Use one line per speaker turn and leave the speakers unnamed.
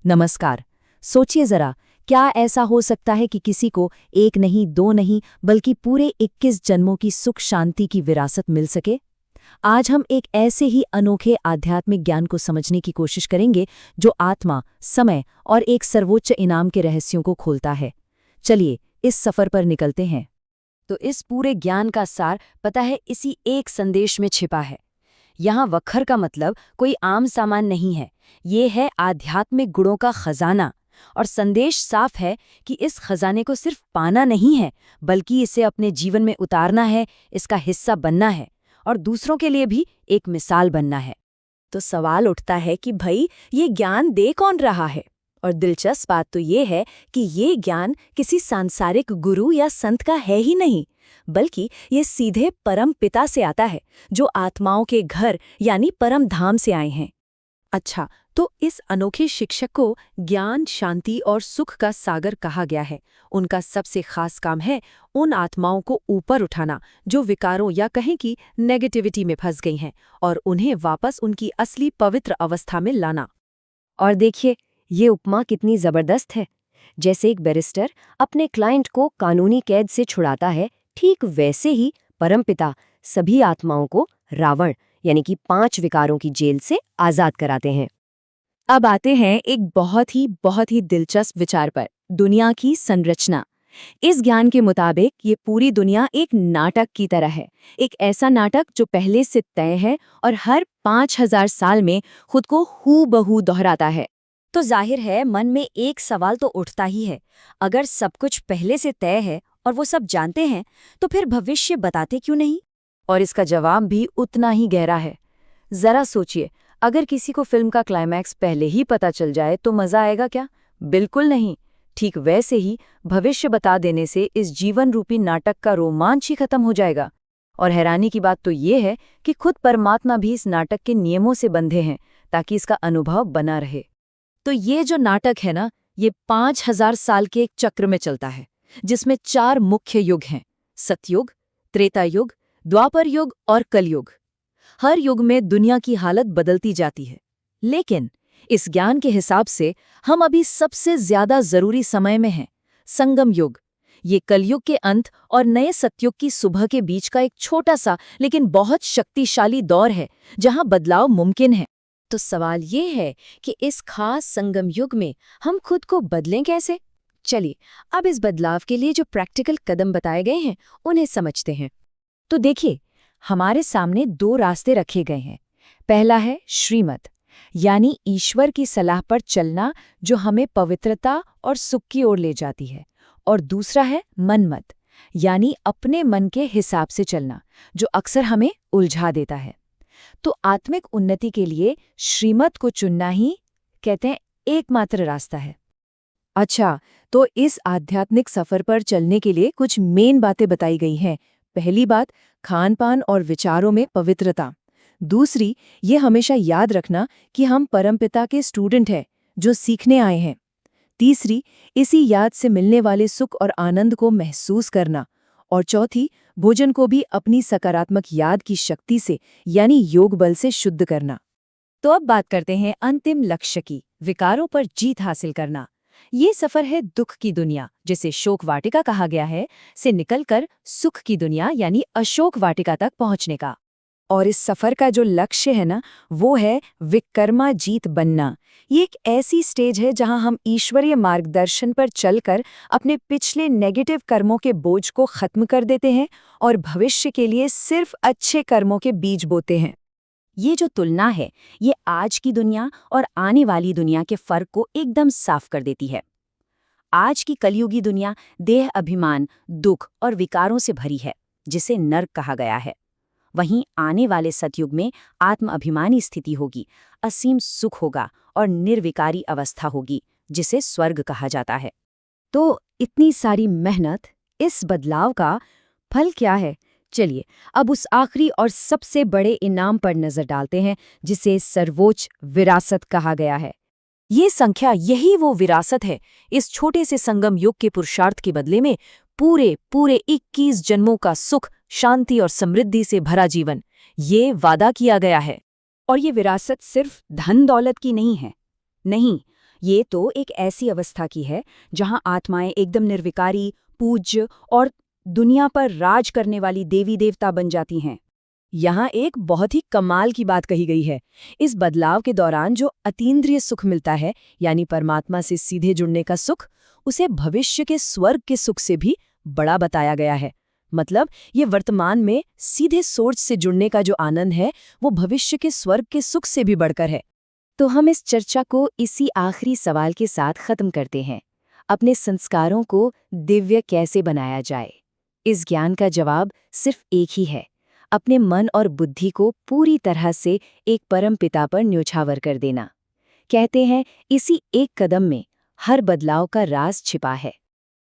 नमस्कार। सोचिए जरा, क्या ऐसा हो सकता है कि किसी को एक नहीं, दो नहीं, बल्कि पूरे 21 जन्मों की सुख शांति की विरासत मिल सके? आज हम एक ऐसे ही अनोखे आध्यात्मिक ज्ञान को समझने की कोशिश करेंगे जो आत्मा, समय और एक सर्वोच्च इनाम के रहस्यों को खोलता है। चलिए, इस सफर पर निकलते हैं। तो इस पूरे ज्ञान का सार, पता है, इसी एक संदेश में छिपा है। यहाँ वखर का मतलब कोई आम सामान नहीं है, ये है आध्यात्मिक गुणों का खजाना। और संदेश साफ है कि इस खजाने को सिर्फ पाना नहीं है, बल्कि इसे अपने जीवन में उतारना है, इसका हिस्सा बनना है और दूसरों के लिए भी एक मिसाल बनना है। तो सवाल उठता है कि भाई, ये ज्ञान दे कौन रहा है? और दिलचस्प बात तो ये है कि ये ज्ञान किसी सांसारिक गुरु या संत का है ही नहीं, बल्कि ये सीधे परम पिता से आता है, जो आत्माओं के घर यानी परम धाम से आए हैं। अच्छा, तो इस अनोखे शिक्षक को ज्ञान, शांति और सुख का सागर कहा गया है। उनका सबसे खास काम है उन आत्माओं को ऊपर उठाना जो विकारों या कहें कि नेगेटिविटी में फंस गई हैं, और उन्हें वापस उनकी असली पवित्र अवस्था में लाना। और देखिए, ये उपमा कितनी जबरदस्त है। जैसे एक बैरिस्टर अपने क्लाइंट को कानूनी कैद से छुड़ाता है, ठीक वैसे ही परमपिता सभी आत्माओं को रावण यानी कि 5 विकारों की जेल से आजाद कराते हैं। अब आते हैं एक बहुत ही दिलचस्प विचार पर, दुनिया की संरचना। इस ज्ञान के मुताबिक ये पूरी दुनिया एक नाटक की तरह है, एक ऐसा नाटक जो पहले से तय है और हर 5000 साल में खुद को हूबहू दोहराता है। तो जाहिर है, मन में एक सवाल तो उठता ही है, अगर सब कुछ पहले से तय है और वो सब जानते हैं, तो फिर भविष्य बताते क्यों नहीं? और इसका जवाब भी उतना ही गहरा है। जरा सोचिए, अगर किसी को फिल्म का क्लाइमैक्स पहले ही पता चल जाए तो मजा आएगा क्या? बिल्कुल नहीं। ठीक वैसे ही भविष्य बता देने से इस जीवन रूपी नाटक का रोमांच ही खत्म हो जाएगा। और हैरानी की बात तो ये है कि खुद परमात्मा भी इस नाटक के नियमों से बंधे हैं, ताकि इसका अनुभव बना रहे। तो ये जो नाटक है ना, ये 5000 साल के एक चक्र में चलता है, जिसमें 4 मुख्य युग हैं: सतयुग, त्रेता युग, द्वापर युग और कलयुग। हर युग में दुनिया की हालत बदलती जाती है, लेकिन इस ज्ञान के हिसाब से हम अभी सबसे ज्यादा जरूरी समय में हैं, संगम युग। ये कलयुग के अंत और नए सतयुग की सुबह के बीच का एक छोटा सा लेकिन बहुत शक्तिशाली दौर है, जहां बदलाव मुमकिन है। तो सवाल ये है कि इस खास संगम युग में हम खुद को बदलें कैसे? चलिए, अब इस बदलाव के लिए जो प्रैक्टिकल कदम बताए गए हैं, उन्हें समझते हैं। तो देखिए, हमारे सामने 2 रास्ते रखे गए हैं। पहला है श्रीमत, यानी ईश्वर की सलाह पर चलना, जो हमें पवित्रता और सुख की ओर ले जाती है। और दूसरा है मनमत, यानी अपने मन के हिसाब से चलना, जो अक्सर हमें उलझा देता है। तो आत्मिक उन्नति के लिए श्रीमत को चुनना ही, कहते हैं, एकमात्र रास्ता है। अच्छा, तो इस आध्यात्मिक सफर पर चलने के लिए कुछ मेन बातें बताई गई हैं। पहली बात, खान-पान और विचारों में पवित्रता। दूसरी, ये हमेशा याद रखना कि हम परमपिता के स्टूडेंट हैं, जो सीखने आए हैं। तीसरी, इसी याद से मिलने वाले सुख और आनंद को महसूस करना। और चौथी, भोजन को भी अपनी सकारात्मक याद की शक्ति से यानी योग बल से शुद्ध करना। तो अब बात करते हैं अंतिम लक्ष्य की, विकारों पर जीत हासिल करना। ये सफर है दुख की दुनिया, जिसे शोक वाटिका कहा गया है, से निकलकर सुख की दुनिया यानी अशोक वाटिका तक पहुंचने का। और इस सफर का जो लक्ष्य है ना, वो है विकर्मा जीत बनना। ये एक ऐसी स्टेज है जहां हम ईश्वरीय मार्गदर्शन पर चलकर अपने पिछले नेगेटिव कर्मों के बोझ को खत्म कर देते हैं और भविष्य के लिए सिर्फ अच्छे कर्मों के बीज बोते हैं। ये जो तुलना है, ये आज की दुनिया और आने वाली दुनिया के फर्क को एकदम साफ कर देती है। आज की कलयुगी दुनिया देह अभिमान, दुख और विकारों से भरी है, जिसे नर्क कहा गया है। वहीं आने वाले सतयुग में आत्म अभिमानी स्थिति होगी, असीम सुख होगा और निर्विकारी अवस्था होगी, जिसे स्वर्ग कहा जाता है। तो इतनी सारी मेहनत, इस बदलाव का फल क्या है? चलिए, अब उस आखिरी और सबसे बड़े इनाम पर नजर डालते हैं, जिसे सर्वोच्च विरासत कहा गया है। ये संख्या, यही वो विरासत है। इस छोटे से संगम युग के पुरुषार्थ के बदले में पूरे 21 जन्मों का सुख, शांति और समृद्धि से भरा जीवन, ये वादा किया गया है। और ये विरासत सिर्फ धन दौलत की नहीं है। नहीं,
ये तो एक ऐसी अवस्था की है जहां आत्माएं एकदम निर्विकारी, पूज्य और दुनिया पर राज करने वाली देवी देवता बन जाती हैं।
यहाँ एक बहुत ही कमाल की बात कही गई है। इस बदलाव के दौरान जो अतीन्द्रिय सुख मिलता है, यानी परमात्मा से सीधे जुड़ने का सुख, उसे भविष्य के स्वर्ग के सुख से भी बड़ा बताया गया है। मतलब ये वर्तमान में सीधे सोर्स से जुड़ने का जो आनंद है, वो भविष्य के स्वर्ग के सुख से भी बढ़कर है। तो हम इस चर्चा को इसी आखिरी सवाल के साथ खत्म करते हैं। अपने संस्कारों को दिव्य कैसे बनाया जाए? इस ज्ञान का जवाब सिर्फ एक ही है, अपने मन और बुद्धि को पूरी तरह से एक परम पिता पर न्योछावर कर देना। कहते हैं, इसी एक कदम में हर बदलाव का राज छिपा है।